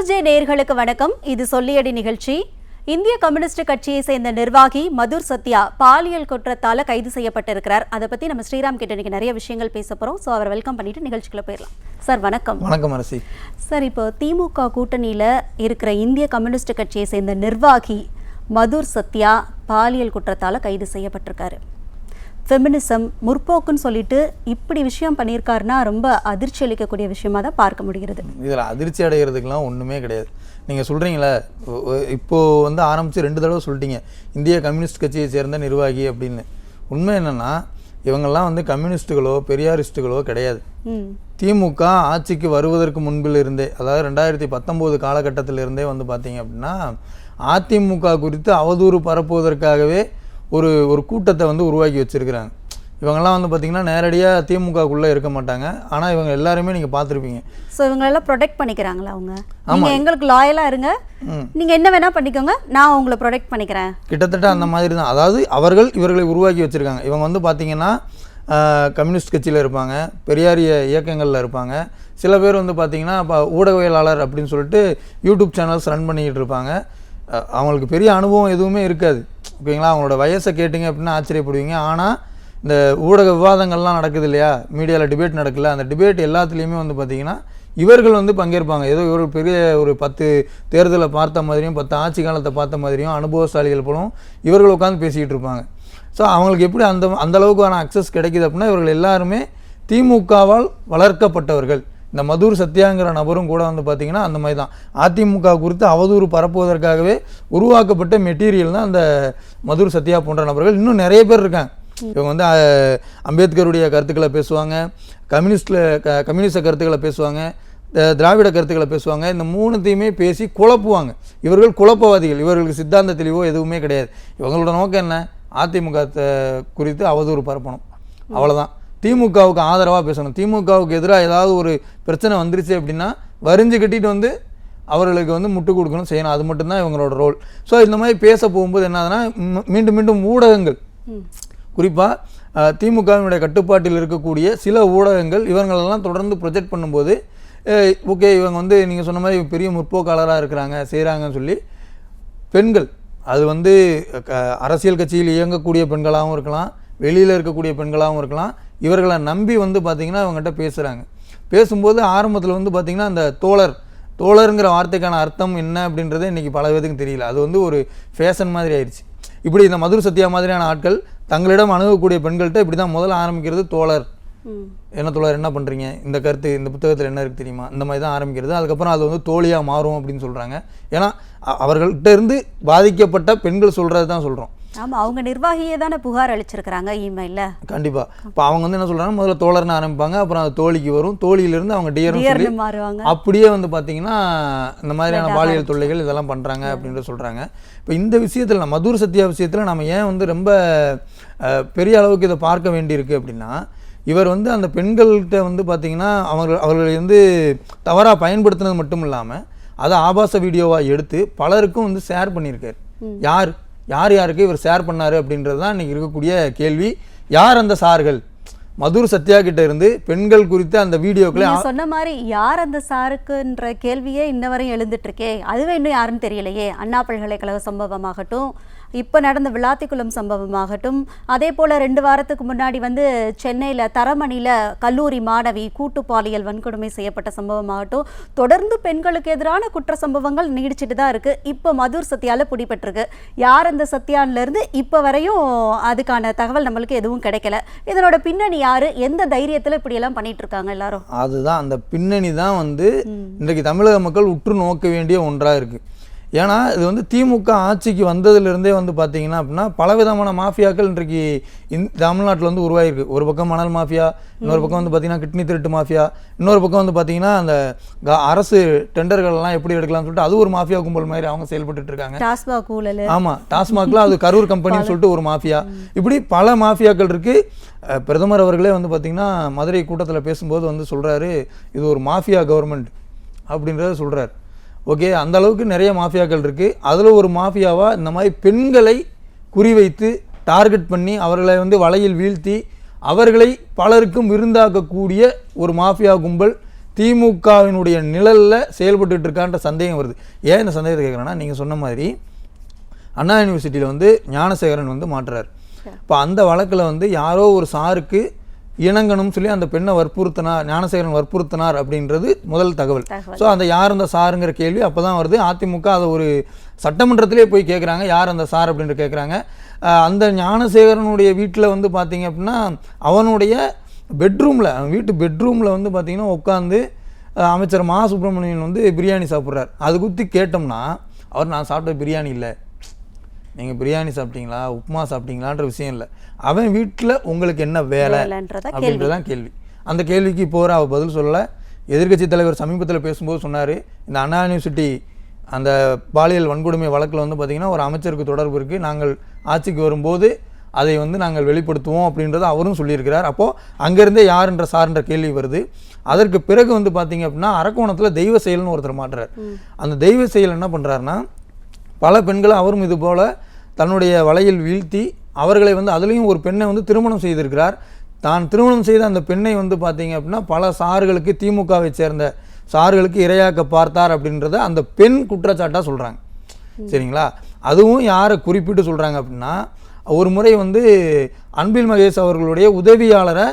நியூஸ்ஜே நேயர்களுக்கு வணக்கம். இது சொல்லியடி நிகழ்ச்சி. இந்திய கம்யூனிஸ்ட் கட்சியை சேர்ந்த நிர்வாகி மதுர் சத்யா பாலியல் குற்றத்தால கைது செய்யப்பட்டிருக்கிறார். அதை பத்தி நம்ம ஸ்ரீராம் கிட்ட இன்னைக்கு நிறைய விஷயங்கள் பேச போறோம். ஸோ அவர் வெல்கம் பண்ணிட்டு நிகழ்ச்சிக்குள்ள போயிடலாம். சார் வணக்கம். வணக்கம் அரசி. சார், இப்போ திமுக கூட்டணியில இருக்கிற இந்திய கம்யூனிஸ்ட் கட்சியை சேர்ந்த நிர்வாகி மதுர் சத்யா பாலியல் குற்றத்தால கைது செய்யப்பட்டிருக்காரு. ஃபெமினிசம் முற்போக்குன்னு சொல்லிட்டு இப்படி விஷயம் பண்ணியிருக்காருன்னா ரொம்ப அதிர்ச்சி அளிக்கக்கூடிய விஷயமா தான் பார்க்க முடிகிறது. இதில் அதிர்ச்சி அடைகிறதுக்கெலாம் ஒன்றுமே கிடையாது. நீங்கள் சொல்கிறீங்களே, இப்போது வந்து ஆரம்பித்து 2 தடவை சொல்லிட்டீங்க இந்திய கம்யூனிஸ்ட் கட்சியை சேர்ந்த நிர்வாகி அப்படின்னு. உண்மை என்னென்னா, இவங்கெல்லாம் வந்து கம்யூனிஸ்ட்டுகளோ பெரியாரிஸ்ட்டுகளோ கிடையாது. திமுக ஆட்சிக்கு வருவதற்கு முன்பில் இருந்தே, அதாவது 2019 காலகட்டத்திலிருந்தே வந்து பார்த்தீங்க அப்படின்னா அதிமுக குறித்து அவதூறு பரப்புவதற்காகவே ஒரு கூட்டத்தை வந்து உருவாக்கி வச்சுருக்கிறாங்க. இவங்கெல்லாம் வந்து பார்த்திங்கன்னா நேரடியாக திமுகக்குள்ளே இருக்க மாட்டாங்க. ஆனால் இவங்க எல்லாருமே நீங்கள் பார்த்துருப்பீங்க. ஸோ இவங்களெல்லாம் ப்ரொடெக்ட் பண்ணிக்கிறாங்களா? அவங்க நீங்கள் எங்களுக்கு லாயலாக இருங்க, நீங்கள் என்ன வேணால் பண்ணிக்கோங்க, நான் உங்களை ப்ரொடெக்ட் பண்ணிக்கிறேன். கிட்டத்தட்ட அந்த மாதிரி தான். அதாவது இவர்களை உருவாக்கி வச்சுருக்காங்க. இவங்க வந்து பார்த்திங்கன்னா கம்யூனிஸ்ட் கட்சியில் இருப்பாங்க, பெரியாரிய இயக்கங்களில் இருப்பாங்க. சில பேர் வந்து பார்த்திங்கன்னா இப்போ ஊடகவியலாளர் அப்படின்னு சொல்லிட்டு யூடியூப் சேனல்ஸ் ரன் பண்ணிக்கிட்டு இருப்பாங்க. அவங்களுக்கு பெரிய அனுபவம் எதுவுமே இருக்காது. ஓகேங்களா? அவங்களோட வயசை கேட்டிங்க அப்படின்னா ஆச்சரியப்படுவீங்க. ஆனால் இந்த ஊடக விவாதங்கள்லாம் நடக்குது இல்லையா, மீடியாவில் டிபேட் நடக்கல, அந்த டிபேட் எல்லாத்துலேயுமே வந்து பார்த்திங்கன்னா இவர்கள் வந்து பங்கேற்பாங்க. ஏதோ ஒரு பெரிய ஒரு 10 தேர்தலை பார்த்த மாதிரியும் 10 ஆட்சி காலத்தை பார்த்த மாதிரியும் அனுபவசாலிகள் போலும் இவர்கள் உட்காந்து பேசிக்கிட்டு இருப்பாங்க. ஸோ அவங்களுக்கு எப்படி அந்த அளவுக்கான அக்சஸ் கிடைக்கிது அப்படின்னா, இவர்கள் எல்லாருமே திமுகவால் வளர்க்கப்பட்டவர்கள். இந்த மதுர் சத்யாங்கிற நபரும் கூட வந்து பார்த்திங்கன்னா அந்த மாதிரி தான். அதிமுக குறித்து அவதூறு பரப்புவதற்காகவே உருவாக்கப்பட்ட மெட்டீரியல் தான் அந்த மதுர் சத்யா போன்ற நபர்கள். இன்னும் நிறைய பேர் இருக்காங்க. இவங்க வந்து அம்பேத்கருடைய கருத்துக்களை பேசுவாங்க, கம்யூனிஸ்ட கருத்துக்களை பேசுவாங்க, திராவிட கருத்துக்களை பேசுவாங்க. இந்த 3த்தையுமே பேசி குழப்புவாங்க. இவர்கள் குழப்பவாதிகள். இவர்களுக்கு சித்தாந்த தெளிவோ எதுவுமே கிடையாது. இவங்களோட நோக்கம் என்ன? அதிமுக குறித்து அவதூறு பரப்பணும், அவ்வளோதான். திமுகவுக்கு ஆதரவாக பேசணும். திமுகவுக்கு எதிராக ஏதாவது ஒரு பிரச்சனை வந்துருச்சு அப்படின்னா வரிஞ்சு கட்டிட்டு வந்து அவர்களுக்கு வந்து முட்டு கொடுக்கணும், செய்யணும். அது மட்டும்தான் இவங்களோட ரோல். ஸோ இந்த மாதிரி பேச போகும்போது என்னதுன்னா, மீண்டும் மீண்டும் ஊடகங்கள், குறிப்பாக திமுகவினுடைய கட்டுப்பாட்டில் இருக்கக்கூடிய சில ஊடகங்கள் இவங்களெல்லாம் தொடர்ந்து ப்ரொஜெக்ட் பண்ணும்போது, ஓகே இவங்க வந்து நீங்கள் சொன்ன மாதிரி பெரிய முற்போக்காளராக இருக்கிறாங்க, செய்கிறாங்கன்னு சொல்லி பெண்கள், அது வந்து அரசியல் கட்சியில் இயங்கக்கூடிய பெண்களாகவும் இருக்கலாம், வெளியில் இருக்கக்கூடிய பெண்களாகவும் இருக்கலாம், இவர்களை நம்பி வந்து பார்த்திங்கன்னா இவங்ககிட்ட பேசுகிறாங்க. பேசும்போது ஆரம்பத்தில் வந்து பார்த்திங்கன்னா அந்த தோழருங்கிற வார்த்தைக்கான அர்த்தம் என்ன அப்படின்றத இன்றைக்கி பல பேருக்கு தெரியல. அது வந்து ஒரு ஃபேஷன் மாதிரி ஆயிடுச்சு. இப்படி இந்த மதுர் சத்யா மாதிரியான ஆட்கள் தங்களிடம் அணுகக்கூடிய பெண்கள்கிட்ட இப்படி தான் முதல்ல ஆரம்பிக்கிறது. தோழர், என்ன தோழர், என்ன பண்ணுறீங்க, இந்த கருத்து இந்த புத்தகத்தில் என்ன இருக்குது தெரியுமா, இந்த மாதிரி தான் ஆரம்பிக்கிறது. அதுக்கப்புறம் அது வந்து தோழியாக மாறும் அப்படின்னு சொல்கிறாங்க. ஏன்னா அவர்கள்ட்ட இருந்து பாதிக்கப்பட்ட பெண்கள் சொல்கிறது தான் சொல்கிறோம். ஆமாம், அவங்க நிர்வாகியே தானே புகார் அளிச்சிருக்கிறாங்க இமெயிலில். கண்டிப்பாக. இப்போ அவங்க வந்து என்ன சொல்கிறாங்க, முதல்ல தோழர்னு ஆரம்பிப்பாங்க, அப்புறம் அது தோழிக்கு வரும், தோழியிலிருந்து அவங்க டியர்னு மாறுவாங்க. அப்படியே வந்து பார்த்திங்கன்னா இந்த மாதிரியான பாலியல் தொல்லைகள் இதெல்லாம் பண்ணுறாங்க அப்படின்ற சொல்கிறாங்க. இப்போ இந்த விஷயத்தில் மதுர் சத்யா விஷயத்தில் நம்ம ஏன் வந்து ரொம்ப பெரிய அளவுக்கு இதை பார்க்க வேண்டியிருக்கு அப்படின்னா, இவர் வந்து அந்த பெண்கள்கிட்ட வந்து பார்த்திங்கன்னா அவர்களை வந்து தவறாக பயன்படுத்தினது மட்டும் இல்லாமல் அதை ஆபாச வீடியோவாக எடுத்து பலருக்கும் வந்து ஷேர் பண்ணியிருக்காரு. யாருக்கு இவர் ஷேர் பண்ணார் அப்படின்றது தான் இன்றைக்கி இருக்கக்கூடிய கேள்வி. யார் அந்த சார்கள்? மதுர் சத்யா கிட்ட இருந்து பெண்கள் குறித்த அந்த வீடியோக்களை சொன்ன மாதிரி யார் அந்த சாருக்குன்ற கேள்வியே இன்ன வரையும் எழுந்துட்டு இருக்கே. அதுவே இன்னும் யாருன்னு தெரியலையே. அண்ணா பல்கலைக்கழக சம்பவமாகட்டும், இப்போ நடந்த விளாத்திக்குளம் சம்பவமாகட்டும், அதே போல் 2 வாரத்துக்கு முன்னாடி வந்து சென்னையில் தரமணியில் கல்லூரி மாணவி கூட்டு பாலியல் வன்கொடுமை செய்யப்பட்ட சம்பவமாகட்டும், தொடர்ந்து பெண்களுக்கு எதிரான குற்ற சம்பவங்கள் நீடிச்சிட்டு தான் இருக்குது. இப்போ மதுர் சத்யாவில் பிடிபட்டிருக்கு. யார் அந்த சத்யான்லேருந்து இப்போ வரையும் அதுக்கான தகவல் நம்மளுக்கு எதுவும் கிடைக்கல. இதனோட பின்னணி யார், எந்த தைரியத்தில் இப்படியெல்லாம் பண்ணிட்டு இருக்காங்க எல்லாரும்? அதுதான் அந்த பின்னணி தான் வந்து இன்றைக்கு தமிழக மக்கள் உற்று நோக்க வேண்டிய ஒன்றாக இருக்குது. ஏன்னா இது வந்து திமுக ஆட்சிக்கு வந்ததுலேருந்தே வந்து பார்த்தீங்கன்னா அப்படின்னா பலவிதமான மாஃபியாக்கள் இன்றைக்கு தமிழ்நாட்டில் வந்து உருவாகிருக்கு. ஒரு பக்கம் மணல் மாஃபியா, இன்னொரு பக்கம் வந்து பார்த்திங்கன்னா கிட்னி திருட்டு மாஃபியா, இன்னொரு பக்கம் வந்து பார்த்திங்கன்னா அந்த அரசு டெண்டர்கள்லாம் எப்படி எடுக்கலாம்னு சொல்லிட்டு அது ஒரு மாஃபியா கும்பல் மாதிரி அவங்க செயல்பட்டு இருக்காங்க. டாஸ்மாக் ஊழல், ஆமாம், டாஸ்மாக்ல அது கரூர் கம்பெனின்னு சொல்லிட்டு ஒரு மாஃபியா. இப்படி பல மாஃபியாக்கள் இருக்குது. பிரதமர் அவர்களே வந்து பார்த்திங்கன்னா மதுரை கூட்டத்தில் பேசும்போது வந்து சொல்கிறாரு, இது ஒரு மாஃபியா கவர்மெண்ட் அப்படின்றத சொல்கிறார். ஓகே, அந்த அளவுக்கு நிறைய மாஃபியாக்கள் இருக்குது. அதில் ஒரு மாஃபியாவாக இந்த மாதிரி பெண்களை குறிவைத்து டார்கெட் பண்ணி அவர்களை வந்து வலையில் வீழ்த்தி அவர்களை பலருக்கும் விருந்தாக்கக்கூடிய ஒரு மாஃபியா கும்பல் திமுகவினுடைய நிழலில் செயல்பட்டு இருக்கான்ற சந்தேகம் வருது. ஏன் இந்த சந்தேகத்தை கேட்குறேன்னா, நீங்கள் சொன்ன மாதிரி அண்ணா யூனிவர்சிட்டியில் வந்து ஞானசேகரன் வந்து மாட்டுறாரு. இப்போ அந்த வழக்கில் வந்து யாரோ ஒரு சாருக்கு இணங்கணும்னு சொல்லி அந்த பெண்ணை வற்புறுத்தினார், ஞானசேகரன் வற்புறுத்தினார் அப்படின்றது முதல் தகவல். ஸோ அந்த யார் அந்த சாருங்கிற கேள்வி அப்போ தான் வருது. அதிமுக அதை ஒரு சட்டமன்றத்திலே போய் கேட்குறாங்க, யார் அந்த சார் அப்படின்ட்டு கேட்குறாங்க. அந்த ஞானசேகரனுடைய வீட்டில் வந்து பார்த்தீங்க அப்படின்னா அவனுடைய பெட்ரூமில், அவன் வீட்டு பெட்ரூமில் வந்து பார்த்தீங்கன்னா உட்காந்து அமைச்சர் மா சுப்பிரமணியன் வந்து பிரியாணி சாப்பிட்றாரு. அது குறித்து கேட்டோம்னா அவர் நான் சாப்பிட்ட பிரியாணி இல்லை, நீங்கள் பிரியாணி சாப்பிட்டீங்களா உப்புமா சாப்பிட்டீங்களான்ற விஷயம் இல்லை, அவன் வீட்டில் உங்களுக்கு என்ன வேலை அப்படின்றதான் கேள்வி. அந்த கேள்விக்கு இப்போ அவர் பதில் சொல்லலை. எதிர்க்கட்சி தலைவர் சமீபத்தில் பேசும்போது சொன்னார், இந்த அண்ணா யூனிவர்சிட்டி அந்த பாலியல் வன்கொடுமை வழக்கில் வந்து பார்த்திங்கன்னா ஒரு அமைச்சருக்கு தொடர்பு இருக்குது, நாங்கள் ஆட்சிக்கு வரும்போது அதை வந்து நாங்கள் வெளிப்படுத்துவோம் அப்படின்றத அவரும் சொல்லியிருக்கிறார். அப்போது அங்கேருந்தே யாருன்ற சார்ன்ற கேள்வி வருது. அதற்கு பிறகு வந்து பார்த்திங்க அப்படின்னா அரக்கோணத்தில் தெய்வ செயல்னு ஒருத்தர் மாட்டுறார். அந்த தெய்வ செயல் என்ன பண்ணுறாருன்னா, பல பெண்களை அவரும் இது போல் தன்னுடைய வலையில் வீழ்த்தி அவர்களை வந்து அதுலேயும் ஒரு பெண்ணை வந்து திருமணம் செய்திருக்கிறார். தான் திருமணம் செய்த அந்த பெண்ணை வந்து பார்த்தீங்க அப்படின்னா பல சார்களுக்கு, திமுகவை சேர்ந்த சார்களுக்கு இரையாக்க பார்த்தார் அப்படின்றத அந்த பெண் குற்றச்சாட்டாக சொல்கிறாங்க. சரிங்களா? அதுவும் யாரை குறிப்பிட்டு சொல்கிறாங்க அப்படின்னா, ஒரு முறை வந்து அன்பில் மகேஷ் அவர்களுடைய உதவியாளரை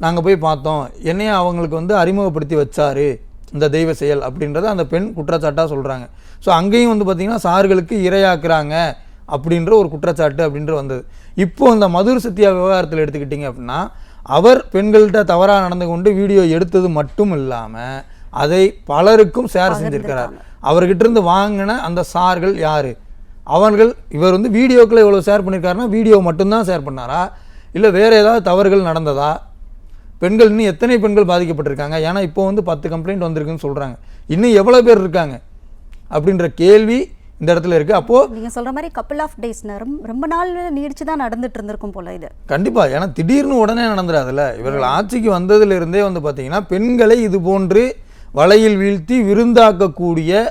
நாங்கள் போய் பார்த்தோம், என்னையே அவங்களுக்கு வந்து அறிமுகப்படுத்தி வச்சார் இந்த தெய்வ செயல் அப்படின்றத அந்த பெண் குற்றச்சாட்டாக சொல்கிறாங்க. ஸோ அங்கேயும் வந்து பார்த்திங்கன்னா சார்களுக்கு இரையாக்குறாங்க அப்படின்ற ஒரு குற்றச்சாட்டு அப்படின்ற வந்தது. இப்போ இந்த மதுர் சத்யா விவகாரத்தில் எடுத்துக்கிட்டிங்க அப்படின்னா, அவர் பெண்கள்கிட்ட தவறாக நடந்து கொண்டு வீடியோ எடுத்தது மட்டும் இல்லாமல் அதை பலருக்கும் ஷேர் செஞ்சுருக்கிறார். அவர்கிட்ட இருந்து வாங்கின அந்த சார்கள் யார், அவர்கள் இவர் வந்து வீடியோக்களை எவ்வளோ ஷேர் பண்ணியிருக்காருன்னா வீடியோ மட்டும்தான் ஷேர் பண்ணாரா, இல்லை வேறு ஏதாவது தவறுகள் நடந்ததா, பெண்கள் இன்னும் எத்தனை பெண்கள் பாதிக்கப்பட்டிருக்காங்க, ஏன்னா இப்போ வந்து 10 கம்ப்ளைண்ட் வந்திருக்குன்னு சொல்கிறாங்க, இன்னும் எவ்வளோ பேர் இருக்காங்க அப்படின்ற கேள்வி இந்த இடத்துல இருக்குது. அப்போது நீங்கள் சொல்கிற மாதிரி கப்பிள் ஆஃப் டேஸ் ரொம்ப நாள் நீடிச்சு தான் நடந்துட்டு இருந்திருக்கும் போல இது. கண்டிப்பாக, ஏன்னா திடீர்னு உடனே நடந்துடாதுல்ல. இவர்கள் ஆட்சிக்கு வந்ததுலேருந்தே வந்து பார்த்திங்கன்னா பெண்களை இது போன்று வலையில் வீழ்த்தி விருந்தாக்கக்கூடிய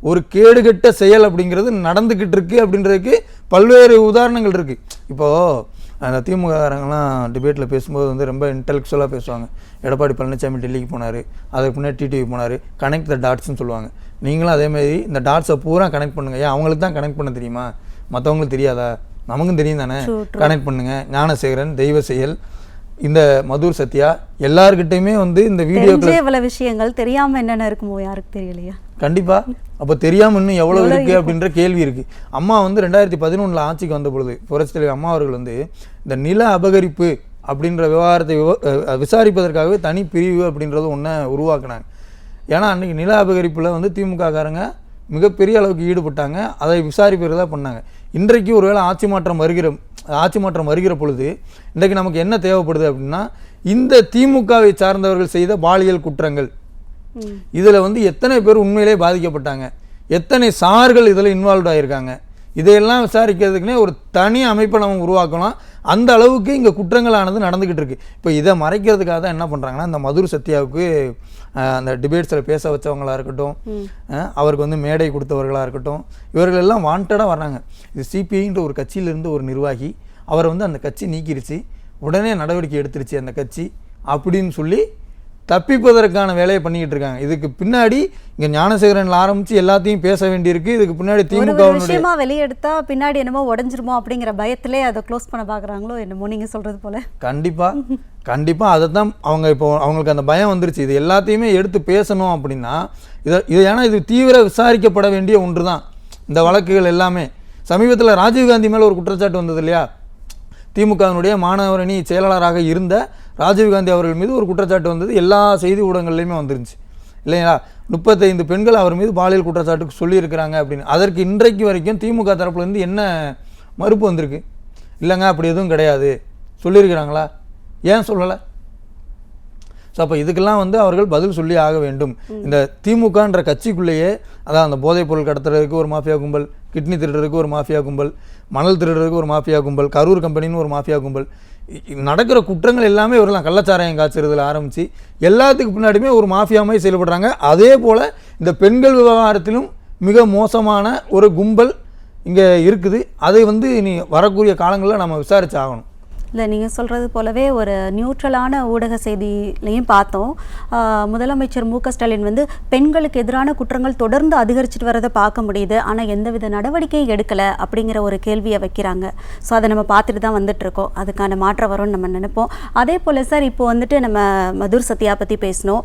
ஒரு கேடுகட்ட செயல் அப்படிங்கிறது நடந்துக்கிட்டு இருக்குது அப்படின்றதுக்கு பல்வேறு உதாரணங்கள் இருக்குது. இப்போது அந்த திமுககாரங்களாம் டிபேட்டில் பேசும்போது வந்து ரொம்ப இன்டெலெக்சுவலாக பேசுவாங்க. எடப்பாடி பழனிசாமி டெல்லிக்கு போனார், அதுக்கு முன்னாடி டிடிவி போனார், கனெக்ட் த டாட்ஸ்ன்னு சொல்லுவாங்க. நீங்களும் அதேமாதிரி இந்த டாட்ஸை பூரா கனெக்ட் பண்ணுங்கள். ஏன் அவங்களுக்கு தான் கனெக்ட் பண்ண தெரியுமா, மற்றவங்களுக்கு தெரியாதா? நமக்கும் தெரியும் தானே. கனெக்ட் பண்ணுங்கள். ஞானசேகரன், தெய்வ செயல், இந்த மதுர் சத்யா எல்லார்கிட்டையுமே வந்து இந்த வீடியோக்கள் இவ்வளவு விஷயங்கள் தெரியாமல் என்னென்ன இருக்குமோ யாருக்கு தெரியலையா? கண்டிப்பாக. அப்போ தெரியாமல் இன்னும் எவ்வளோ இருக்குது அப்படின்ற கேள்வி இருக்குது. அம்மா வந்து 2011 ஆட்சிக்கு வந்த பொழுது புரட்சித் தலைவர் அம்மா அவர்கள் வந்து இந்த நில அபகரிப்பு அப்படின்ற விவகாரத்தை விசாரிப்பதற்காகவே தனி பிரிவு அப்படின்றது ஒன்றை உருவாக்குனாங்க. ஏன்னா அன்றைக்கி நில அபகரிப்பில் வந்து திமுககாரங்க மிகப்பெரிய அளவுக்கு ஈடுபட்டாங்க, அதை விசாரிப்பதாக பண்ணாங்க. இன்றைக்கு ஒருவேளை ஆட்சி மாற்றம் வருகிற பொழுது இன்றைக்கு நமக்கு என்ன தேவைப்படுது அப்படின்னா, இந்த திமுகவை சார்ந்தவர்கள் செய்த பாலியல் குற்றங்கள் இதில் வந்து எத்தனை பேர் உண்மையிலே பாதிக்கப்பட்டாங்க, எத்தனை சார்கள் இதில் இன்வால்வ் ஆகியிருக்காங்க, இதையெல்லாம் விசாரிக்கிறதுக்குனே ஒரு தனி அமைப்பை நம்ம உருவாக்கலாம். அந்த அளவுக்கு இங்கே குற்றங்களானது நடந்துக்கிட்டு இருக்குது. இப்போ இதை மறைக்கிறதுக்காக தான் என்ன பண்ணுறாங்கன்னா, இந்த மதுர் சத்யாவுக்கு அந்த டிபேட்ஸில் பேச வச்சவங்களாக இருக்கட்டும், அவருக்கு வந்து மேடை கொடுத்தவர்களாக இருக்கட்டும், இவர்கள் எல்லாம் வாண்டடாக வர்றாங்க. இது சிபிஐன்ற ஒரு கட்சியிலிருந்து ஒரு நிர்வாகி அவரை வந்து அந்த கட்சி நீக்கிருச்சு, உடனே நடவடிக்கை எடுத்துருச்சு அந்த கட்சி அப்படின்னு சொல்லி தப்பிப்பதற்கான வேலையை பண்ணிக்கிட்டு இருக்காங்க. இதுக்கு பின்னாடி இங்கே ஞானசேகரன் ஆரம்பித்து எல்லாத்தையும் பேச வேண்டியிருக்கு. இதுக்கு பின்னாடி திமுக விஷயமா வெளியெடுத்தா பின்னாடி என்னமோ உடஞ்சிருமோ அப்படிங்கிற பயத்திலே அதை க்ளோஸ் பண்ண பார்க்குறாங்களோ என்னமோ நீங்கள் சொல்கிறது போல. கண்டிப்பாக அதை தான் அவங்க இப்போ அவங்களுக்கு அந்த பயம் வந்துருச்சு. இது எல்லாத்தையுமே எடுத்து பேசணும் அப்படின்னா இது ஏன்னா இது தீவிர விசாரிக்கப்பட வேண்டிய ஒன்று தான் இந்த வழக்குகள் எல்லாமே. சமீபத்தில் ராஜீவ்காந்தி மேலே ஒரு குற்றச்சாட்டு வந்தது இல்லையா, திமுகவினுடைய மாணவரணி செயலாளராக இருந்த ராஜீவ்காந்தி அவர்கள் மீது ஒரு குற்றச்சாட்டு வந்தது, எல்லா செய்தி ஊடகங்கள்லையுமே வந்துருந்துச்சு இல்லைங்களா. 35 பெண்கள் அவர் மீது பாலியல் குற்றச்சாட்டுக்கு சொல்லியிருக்கிறாங்க அப்படின்னு. அதற்கு இன்றைக்கு வரைக்கும் திமுக தரப்புலேருந்து என்ன மறுப்பு வந்திருக்கு? இல்லைங்க அப்படி எதுவும் கிடையாது சொல்லியிருக்கிறாங்களா, ஏன் சொல்லலை? ஸோ அப்போ இதுக்கெல்லாம் வந்து அவர்கள் பதில் சொல்லி ஆக வேண்டும். இந்த திமுகன்ற கட்சிக்குள்ளேயே அதான் அந்த போதைப் பொருள் கடத்துறதுக்கு ஒரு மாஃபியா கும்பல், கிட்னி திருடுறதுக்கு ஒரு மாஃபியா கும்பல், மணல் திருடுறதுக்கு ஒரு மாஃபியா கும்பல், கரூர் கம்பெனின்னு ஒரு மாஃபியா கும்பல், நடக்கிற குற்றங்கள் எல்லாமே இவரெல்லாம் கள்ளச்சாராயம் காய்ச்சறதுல ஆரம்பித்து எல்லாத்துக்கு பின்னாடியுமே ஒரு மாஃபியாமாய் செயல்படுறாங்க. அதே போல் இந்த பெண்கள் விவகாரத்திலும் மிக மோசமான ஒரு கும்பல் இங்கே இருக்குது. அதை வந்து இனி வரக்கூடிய காலங்களில் நம்ம விசாரிச்சு ஆகணும். இல்லை நீங்கள் சொல்கிறது போலவே ஒரு நியூட்ரலான ஊடக செய்திலையும் பார்த்தோம். முதலமைச்சர் மு.க.ஸ்டாலின் வந்து பெண்களுக்கு எதிரான குற்றங்கள் தொடர்ந்து அதிகரிச்சுட்டு வரதை பார்க்க முடியுது, ஆனால் எந்தவித நடவடிக்கையும் எடுக்கலை அப்படிங்கிற ஒரு கேள்வியை வைக்கிறாங்க. ஸோ அதை நம்ம பார்த்துட்டு தான் வந்துட்டுருக்கோம். அதுக்கான மாற்றம் வரும்னு நம்ம நினைப்போம். அதே போல் சார், இப்போ வந்துட்டு நம்ம மதுர் சத்யா பற்றி பேசினோம்.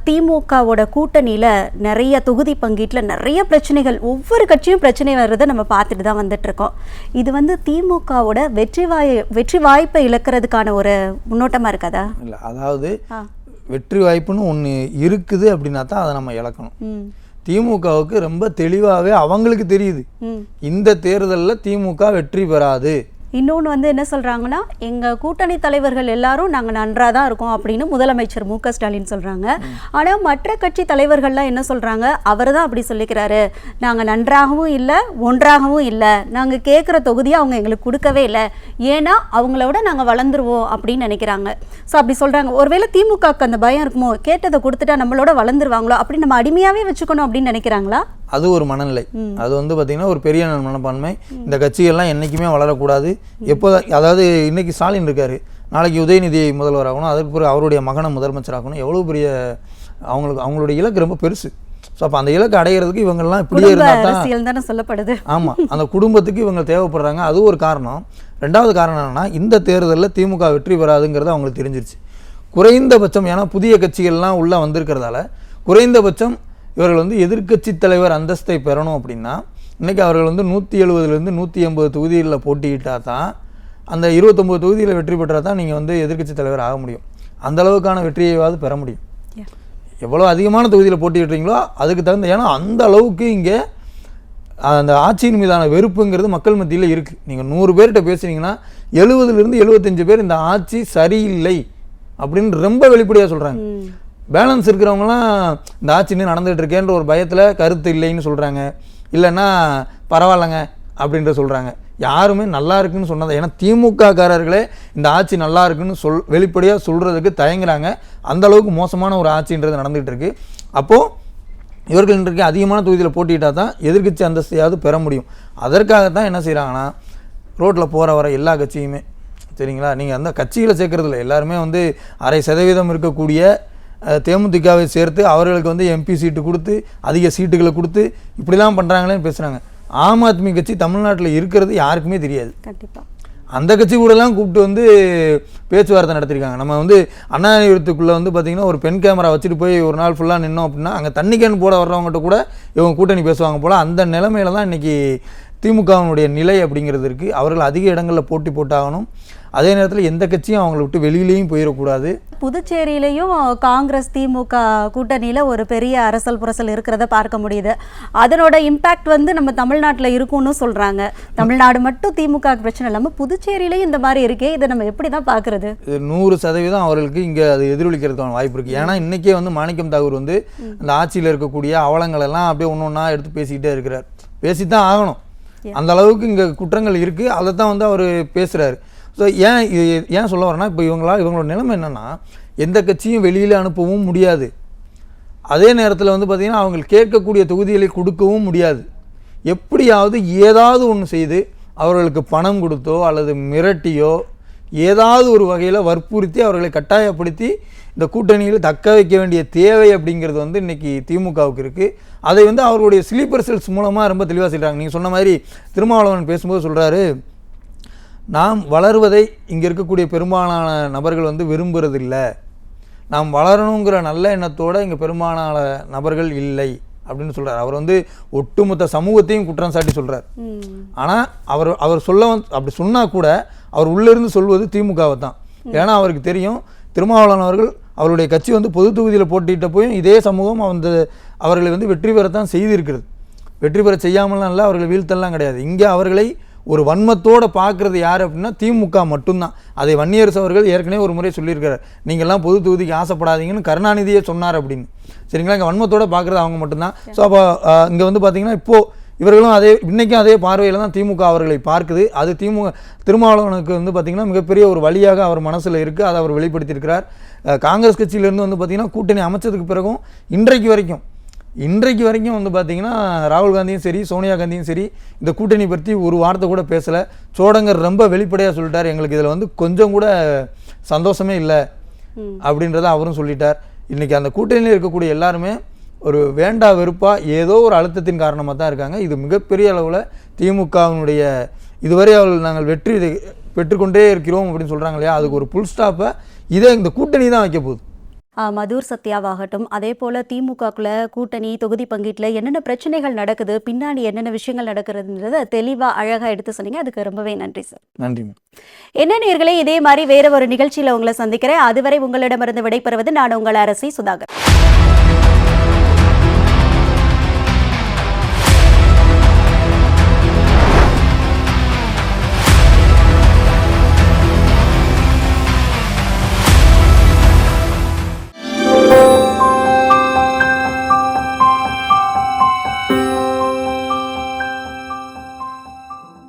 திமுகவோட கூட்டணியில் நிறைய தொகுதி பங்கீட்டில் நிறைய பிரச்சனைகள், ஒவ்வொரு கட்சியும் பிரச்சனை வர்றதை நம்ம பார்த்துட்டு தான் வந்துட்டுருக்கோம். இது வந்து திமுகவோட வெற்றி வாய்ப்பை இழக்கிறதுக்கான ஒரு முன்னோட்டமாக இருக்காதா? இல்லை, அதாவது வெற்றி வாய்ப்புன்னு ஒன்று இருக்குது அப்படின்னா தான் அதை நம்ம இழக்கணும். திமுகவுக்கு ரொம்ப தெளிவாகவே அவங்களுக்கு தெரியுது, இந்த தேர்தலில் திமுக வெற்றி பெறாது. இன்னொன்று வந்து என்ன சொல்கிறாங்கன்னா, எங்கள் கூட்டணி தலைவர்கள் எல்லாரும் நாங்கள் நன்றாக தான் இருக்கோம் அப்படின்னு முதலமைச்சர் மு.க.ஸ்டாலின் சொல்கிறாங்க. ஆனால் மற்ற கட்சி தலைவர்கள்லாம் என்ன சொல்கிறாங்க, அவர் தான் அப்படி சொல்லிக்கிறாரு, நாங்கள் நன்றாகவும் இல்லை ஒன்றாகவும் இல்லை, நாங்கள் கேட்குற தொகுதியை அவங்க எங்களுக்கு கொடுக்கவே இல்லை, ஏன்னா அவங்களோட நாங்கள் வளர்ந்துருவோம் அப்படின்னு நினைக்கிறாங்க. ஸோ அப்படி சொல்கிறாங்க. ஒருவேளை திமுகவுக்கு அந்த பயம் இருக்குமோ, கேட்டதை கொடுத்துட்டா நம்மளோட வளர்ந்துருவாங்களோ, அப்படி நம்ம அடிமையாகவே வச்சுக்கணும் அப்படின்னு நினைக்கிறாங்களா? அது ஒரு மனநிலை. அது வந்து பார்த்திங்கன்னா ஒரு பெரிய மனப்பான்மை. இந்த கட்சிகள்லாம் என்றைக்குமே வளரக்கூடாது. எப்போ, அதாவது இன்றைக்கி ஸ்டாலின் இருக்கார், நாளைக்கு உதயநிதி முதல்வர் ஆகணும், அதுக்கு பிறகு அவருடைய மகனை முதலமைச்சர் ஆகணும். எவ்வளோ பெரிய அவங்களுடைய இலக்கு ரொம்ப பெருசு. ஸோ அப்போ அந்த இலக்கு அடைகிறதுக்கு இவங்கெல்லாம் இப்படியே இருந்தால் தானே சொல்லப்படுது. ஆமாம், அந்த குடும்பத்துக்கு இவங்க தேவைப்படுறாங்க. அது ஒரு காரணம். ரெண்டாவது காரணம் என்னென்னா, இந்த தேர்தலில் திமுக வெற்றி பெறாதுங்கிறது அவங்களுக்கு தெரிஞ்சிருச்சு. குறைந்தபட்சம், ஏன்னா புதிய கட்சிகள்லாம் உள்ளே வந்திருக்கிறதால குறைந்தபட்சம் இவர்கள் வந்து எதிர்க்கட்சி தலைவர் அந்தஸ்தை பெறணும் அப்படின்னா இன்றைக்கி அவர்கள் வந்து 170லேருந்து 180 தொகுதிகளில் போட்டியிட்டால் தான், அந்த 29 தொகுதியில் வெற்றி பெற்றால் தான் நீங்கள் வந்து எதிர்க்கட்சி தலைவர் ஆக முடியும். அந்த அளவுக்கான வெற்றியையாவது பெற முடியும். எவ்வளோ அதிகமான தொகுதியில் போட்டியிடுறீங்களோ அதுக்கு தகுந்த, ஏன்னா அந்த அளவுக்கு இங்கே அந்த ஆட்சியின் மீதான வெறுப்புங்கிறது மக்கள் மத்தியில் இருக்குது. நீங்கள் 100 பேர்கிட்ட பேசுனீங்கன்னா 70லேருந்து 75 பேர் இந்த ஆட்சி சரியில்லை அப்படின்னு ரொம்ப வெளிப்படையாக சொல்கிறாங்க. பேலன்ஸ் இருக்கிறவங்களாம் இந்த ஆட்சி நடந்துகிட்டு இருக்கேன்ற ஒரு பயத்தில் கருத்து இல்லைன்னு சொல்கிறாங்க, இல்லைன்னா பரவாயில்லைங்க அப்படின்ற சொல்கிறாங்க. யாருமே நல்லா இருக்குன்னு சொன்னது, ஏன்னா திமுக காரர்களே இந்த ஆட்சி நல்லா இருக்குன்னு வெளிப்படையாக சொல்கிறதுக்கு தயங்குறாங்க. அந்தளவுக்கு மோசமான ஒரு ஆட்சின்றது நடந்துகிட்டு இருக்குது. அப்போது இவர்கள் இன்றைக்கு அதிகமான தொகுதியில் போட்டிட்டால் தான் எதிர்க்கட்சி அந்தஸ்தையாவது பெற முடியும். அதற்காகத்தான் என்ன செய்கிறாங்கன்னா, ரோட்டில் போகிற வர எல்லா கட்சியுமே, சரிங்களா, நீங்கள் அந்த கட்சிகளை சேர்க்குறதில்ல, எல்லாருமே வந்து 0.5% இருக்கக்கூடிய தேமுதிகவை சேர்த்து அவர்களுக்கு வந்து எம்பி சீட்டு கொடுத்து அதிக சீட்டுகளை கொடுத்து இப்படிலாம் பண்ணுறாங்களேன்னு பேசுகிறாங்க. ஆம் ஆத்மி கட்சி தமிழ்நாட்டில் இருக்கிறது யாருக்குமே தெரியாது. கண்டிப்பாக அந்த கட்சி கூடலாம் கூப்பிட்டு வந்து பேச்சுவார்த்தை நடத்திருக்காங்க. நம்ம வந்து அண்ணா யூனிவர்சிட்டிக்குள்ளே வந்து பார்த்திங்கன்னா ஒரு பென் கேமரா வச்சுட்டு போய் ஒரு நாள் ஃபுல்லாக நின்னோம் அப்படின்னா அங்கே தண்ணி கேன் போட வர்றவங்ககிட்ட கூட இவங்க கூட்டணி பேசுவாங்க போல். அந்த நிலைமையில தான் இன்றைக்கி திமுகவினுடைய நிலை அப்படிங்கிறது இருக்குது. அவர்கள் அதிக இடங்களில் போட்டி போட்டாகணும். அதே நேரத்தில் எந்த கட்சியும் அவங்கள விட்டு வெளியிலையும் போயிடக்கூடாது. புதுச்சேரியிலையும் காங்கிரஸ் திமுக கூட்டணியில் ஒரு பெரிய அரசல் புரசல் இருக்கிறத பார்க்க முடியுது. அதனோட இம்பேக்ட் வந்து நம்ம தமிழ்நாட்டில் இருக்கும்னு சொல்கிறாங்க. தமிழ்நாடு மட்டும் திமுக பிரச்சனை இல்லாமல் புதுச்சேரியிலையும் இந்த மாதிரி இருக்கே, இதை நம்ம எப்படி தான் பார்க்குறது? 100% அவர்களுக்கு இங்கே அது எதிரொலிக்கிறதுக்கான வாய்ப்பு இருக்குது. ஏன்னா இன்றைக்கே வந்து மாணிக்கம் தாகூர் வந்து அந்த ஆட்சியில் இருக்கக்கூடிய அவலங்களெல்லாம் அப்படியே ஒன்று ஒன்றா எடுத்து பேசிக்கிட்டே இருக்கிறார். பேசித்தான் ஆகணும். அந்த அளவுக்கு இங்கே குற்றங்கள் இருக்குது. அதை தான் வந்து அவர் பேசுகிறாரு. ஸோ ஏன் சொல்ல வரேன்னா, இப்போ இவங்களோட நிலைமை என்னென்னா, எந்த கட்சியும் வெளியில் அனுப்பவும் முடியாது. அதே நேரத்தில் வந்து பார்த்திங்கன்னா அவங்க கேட்கக்கூடிய தொகுதிகளை கொடுக்கவும் முடியாது. எப்படியாவது ஏதாவது ஒன்று செய்து அவர்களுக்கு பணம் கொடுத்தோ அல்லது மிரட்டியோ ஏதாவது ஒரு வகையில் வற்புறுத்தி அவர்களை கட்டாயப்படுத்தி இந்த கூட்டணியில் தக்க வைக்க வேண்டிய தேவை அப்படிங்கிறது வந்து இன்றைக்கி திமுகவுக்கு இருக்குது. அதை வந்து அவர்களுடைய ஸ்லீப்பர் செல்ஸ் மூலமாக ரொம்ப தெளிவாக சொல்கிறாங்க. நீங்கள் சொன்ன மாதிரி திருமாவளவன் பேசும்போது சொல்கிறாரு, நாம் வளருவதை இங்கே இருக்கக்கூடிய பெரும்பாலான நபர்கள் வந்து விரும்புறதில்லை, நாம் வளரணுங்கிற நல்ல எண்ணத்தோடு இங்கே பெரும்பாலான நபர்கள் இல்லை அப்படின்னு சொல்கிறார். அவர் வந்து ஒட்டுமொத்த சமூகத்தையும் குற்றம் சாட்டி சொல்கிறார். ஆனால் அவர் அப்படி சொன்னால் கூட அவர் உள்ளிருந்து சொல்வது திமுகவை தான். ஏன்னா அவருக்கு தெரியும், திருமாவளவன் அவர்கள் அவருடைய கட்சி வந்து பொது தொகுதியில் போட்டியிட்ட போயும் இதே சமூகம் அவர்களை வந்து வெற்றி பெறத்தான் செய்திருக்கிறது. வெற்றி பெற செய்யாமலாம் இல்லை, அவர்களை வீழ்த்தலாம் கிடையாது. இங்கே அவர்களை ஒரு வன்மத்தோடு பார்க்குறது யார் அப்படின்னா திமுக மட்டும்தான். அதை வன்னியரசு அவர்கள் ஏற்கனவே ஒரு முறை சொல்லியிருக்கிறார், நீங்கள்லாம் பொது தொகுதிக்கு ஆசைப்படாதீங்கன்னு கருணாநிதியே சொன்னார் அப்படின்னு. சரிங்களா, இங்கே வன்மத்தோடு பார்க்குறது அவங்க மட்டும்தான். ஸோ அப்போ இங்கே வந்து பார்த்திங்கன்னா இப்போது இவர்களும் இன்றைக்கும் அதே பார்வையில் தான் திமுக அவர்களை பார்க்குது. அது திருமாவளவனுக்கு வந்து பார்த்திங்கன்னா மிகப்பெரிய ஒரு வழியாக அவர் மனசில் இருக்குது. அதை அவர் வெளிப்படுத்தியிருக்கிறார். காங்கிரஸ் கட்சியிலேருந்து வந்து பார்த்திங்கன்னா கூட்டணி அமைச்சதுக்கு பிறகும் இன்றைக்கு வரைக்கும் இன்றைக்கு வரைக்கும் வந்து பார்த்தீங்கன்னா ராகுல் காந்தியும் சரி சோனியா காந்தியும் சரி இந்த கூட்டணி பற்றி ஒரு வார்த்தை கூட பேசலை. சோடங்கர் ரொம்ப வெளிப்படையாக சொல்லிட்டார், எங்களுக்கு இதில் வந்து கொஞ்சம் கூட சந்தோஷமே இல்லை அப்படின்றத அவரும் சொல்லிட்டார். இன்றைக்கி அந்த கூட்டணியில் இருக்கக்கூடிய எல்லாருமே ஒரு வேண்டா வெறுப்பாக ஏதோ ஒரு அழுத்தத்தின் காரணமாக தான் இருக்காங்க. இது மிகப்பெரிய அளவில் திமுகவினுடைய இதுவரை நாங்கள் வெற்றி பெற்றுக்கொண்டே இருக்கிறோம் அப்படின்னு சொல்கிறாங்க இல்லையா, அதுக்கு ஒரு புல் ஸ்டாப்பை இதை இந்த கூட்டணி தான் வைக்க போகுது. மதுர் சத்யாவாகட்டும், அதே போல் திமுகக்குள்ள கூட்டணி தொகுதி பங்கீட்டில் என்னென்ன பிரச்சனைகள் நடக்குது, பின்னாடி என்னென்ன விஷயங்கள் நடக்கிறதுன்றதை தெளிவாக அழகாக எடுத்து சொன்னீங்க. அதுக்கு ரொம்பவே நன்றி சார். நன்றி. என்ன நேயர்களே, இதே மாதிரி வேற ஒரு நிகழ்ச்சியில் உங்களை சந்திக்கிறேன். அதுவரை உங்களிடமிருந்து விடைபெறுவது நான் உங்கள் அரசி சுதாகர்.